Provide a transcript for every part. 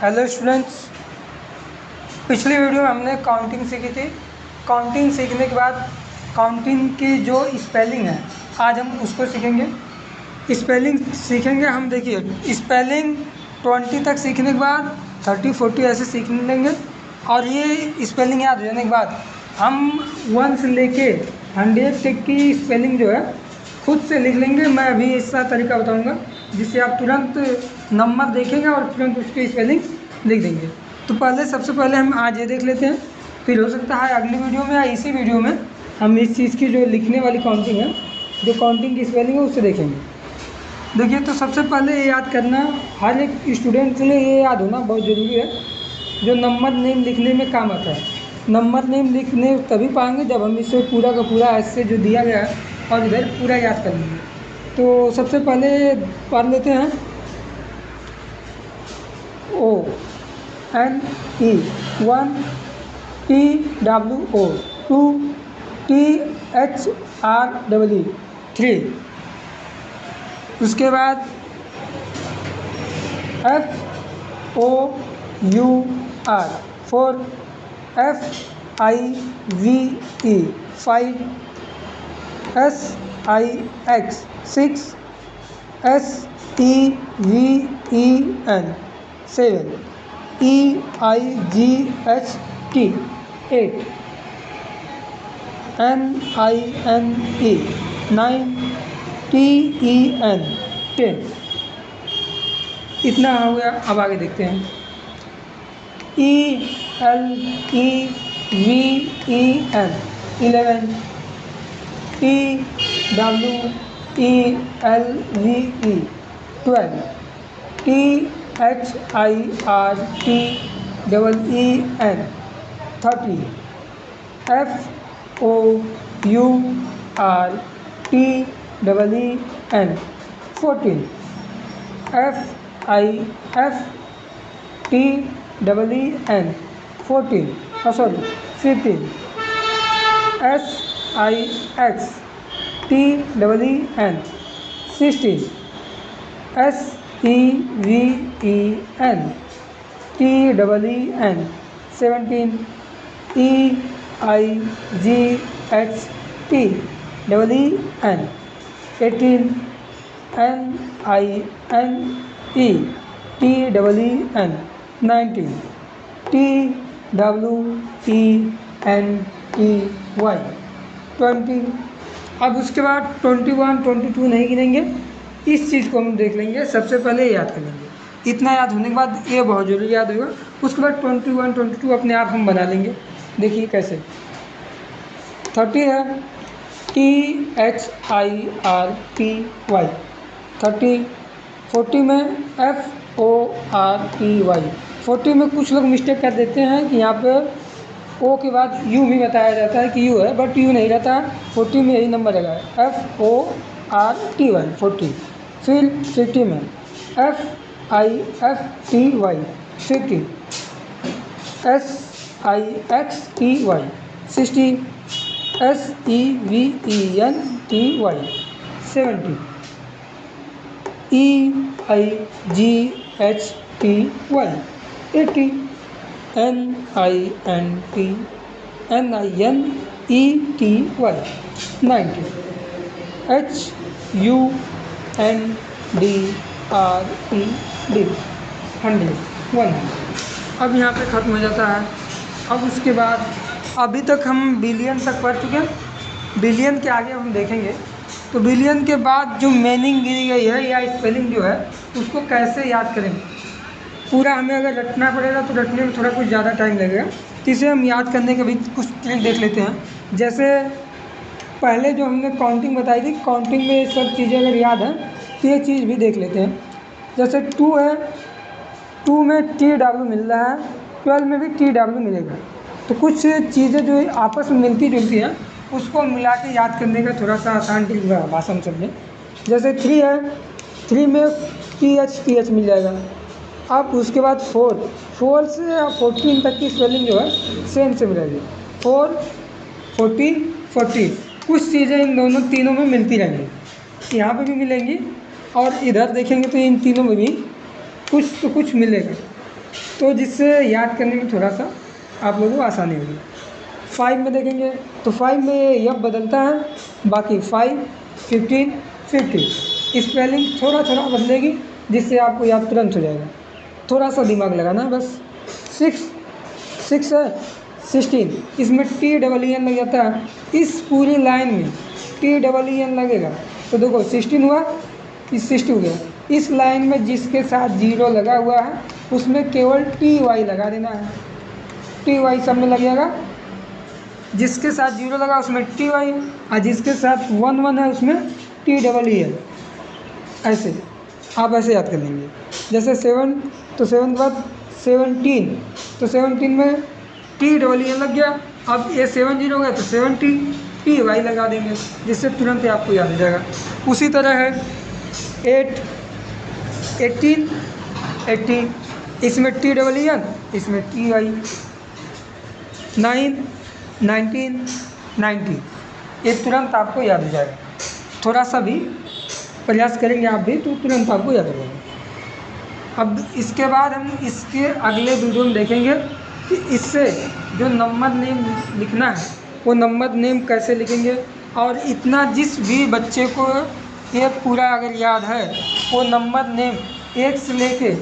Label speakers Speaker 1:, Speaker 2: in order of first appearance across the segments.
Speaker 1: Hello students, पिछली video में हमने काउंटिंग सीखी थी। काउंटिंग सीखने के बाद काउंटिंग की जो स्पेलिंग है आज हम उसको सीखेंगे। स्पेलिंग सीखेंगे हम। देखिए, स्पेलिंग 20 तक सीखने के बाद 30 40 ऐसे सीखने लेंगे और ये स्पेलिंग याद हो जाने के बाद हम 1 से लेके 100 तक की स्पेलिंग जो है खुद से लिख लेंगे। मैं अभी ऐसा तरीका बताऊंगा जिससे आप तुरंत नंबर देखेंगे और तुरंत उसकी स्पेलिंग लिख देंगे। तो सबसे पहले हम आज ये देख लेते हैं, फिर हो सकता है अगली वीडियो में या इसी वीडियो में हम इस चीज़ की जो लिखने वाली काउंटिंग है, जो काउंटिंग की स्पेलिंग है, उससे देखेंगे। देखिए, तो सबसे पहले ये याद करना, हर एक स्टूडेंट के लिए ये याद होना बहुत ज़रूरी है, जो नंबर नेम लिखने में काम आता है। नंबर नेम लिखने तभी पाएंगे जब हम इसे पूरा का पूरा ऐसे जो दिया गया है और इधर पूरा याद कर लेंगे। तो सबसे पहले पढ़ लेते हैं ONE 1, TWO 2, THREE 3, उसके बाद FOUR 4, FIVE 5, SIX 6, SEVEN 7, EIGHT 8, NINE 9, TEN 10। इतना हो गया। अब आगे देखते हैं। ELEVEN 11, TWELVE 12, THIRTEEN 30, FOURTEEN 14, FIFTEEN 14, 15, SIXTEEN 16, SEVEN TEEN 17, EIGHT EEN 18, NINE TEEN 19, TWENTY 20। अब उसके बाद 21 22 नहीं गिनेंगे, इस चीज़ को हम देख लेंगे। सबसे पहले याद कर लेंगे। इतना याद होने के बाद ये बहुत जरूरी याद होगा। उसके बाद 21 22 अपने आप हम बना लेंगे। देखिए कैसे। 30 है THIRTY 30। 40 में FORTY 40 में कुछ लोग मिस्टेक कर देते हैं कि यहाँ पे ओ के बाद यू भी बताया जाता है कि यू है, बट यू नहीं रहता। 40 में यही नंबर रहेगा, FORTY 40। फिर 50 में FIFTY 50, SIXTY 60, SEVENTY 70, EIGHTY 80, NINETY 90, HUNDRED 100। अब यहाँ पे ख़त्म हो जाता है। अब उसके बाद अभी तक हम बिलियन तक पढ़ चुके हैं। बिलियन के आगे हम देखेंगे। तो बिलियन के बाद जो मीनिंग दी गई है या स्पेलिंग जो है उसको कैसे याद करेंगे। पूरा हमें अगर रटना पड़ेगा तो रटने में थोड़ा कुछ ज़्यादा टाइम लगेगा। तो इसे हम याद करने के भी कुछ ट्रिक देख लेते हैं। जैसे पहले जो हमने काउंटिंग बताई थी, काउंटिंग में ये सब चीज़ें अगर याद हैं तो ये चीज़ भी देख लेते हैं। जैसे 2 है, 2 में TW मिल रहा है, 12 में भी TW मिलेगा। तो कुछ चीज़ें जो आपस में मिलती जुलती हैं उसको मिला के याद करने का थोड़ा सा आसान भाषा में समझें। जैसे 3 है, 3 में TH मिल जाएगा। अब उसके बाद 4 से 14 तक की स्पेलिंग जो है सेम से मिलेगी। 4 14 40 कुछ चीज़ें इन दोनों तीनों में मिलती रहेंगी। यहाँ पे भी मिलेंगी और इधर देखेंगे तो इन तीनों में भी कुछ तो कुछ मिलेगा। तो जिससे याद करने में थोड़ा सा आप लोगों को आसानी होगी। 5 में देखेंगे तो 5 में यह बदलता है, बाकी 5, 15, 50 स्पेलिंग थोड़ा थोड़ा बदलेगी, जिससे आपको याद तुरंत हो जाएगा। थोड़ा सा दिमाग लगाना है बस। 6 है 16, इसमें TEEN लग जाता है। इस पूरी लाइन में TEEN लगेगा तो देखो 16 हुआ, इस 60 हो गया। इस लाइन में जिसके साथ 0 लगा हुआ है उसमें केवल TY लगा देना है। TY सब में लग जाएगा। जिसके साथ 0 लगा उसमें TY, और जिसके साथ 1 है उसमें TEEN। ऐसे आप ऐसे याद कर लेंगे। जैसे 7 तो 7 के बाद 17 तो 17 में TEEN लग गया। अब ये 70 हो गया तो 70 TY लगा देंगे, जिससे तुरंत ही आपको याद हो जाएगा। उसी तरह है 8, 18, 80 इसमें TEEN, इसमें TY। 9, 19, 90 ये तुरंत आपको याद हो जाएगा। थोड़ा सा भी प्रयास करेंगे आप भी तो तुरंत आपको याद हो जाएगा। अब इसके बाद हम इसके अगले वीडियो में देखेंगे कि इससे जो नंबर नेम लिखना है वो नंबर नेम कैसे लिखेंगे, और इतना जिस भी बच्चे को ये पूरा अगर याद है वो नंबर नेम 1 से लेके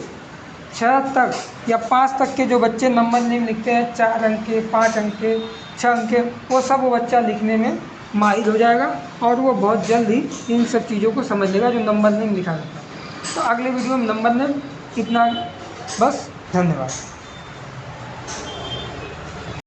Speaker 1: 6 तक या 5 तक के जो बच्चे नंबर नेम लिखते हैं, 4 अंक के, 5 अंक के, 6 अंक के, वो सब वो बच्चा लिखने में माहिर हो जाएगा और वो बहुत जल्द ही इन सब चीज़ों को समझ लेगा जो नंबर नेम लिखा जाता है। तो अगले वीडियो में नंबर नेम इतना बस। धन्यवाद।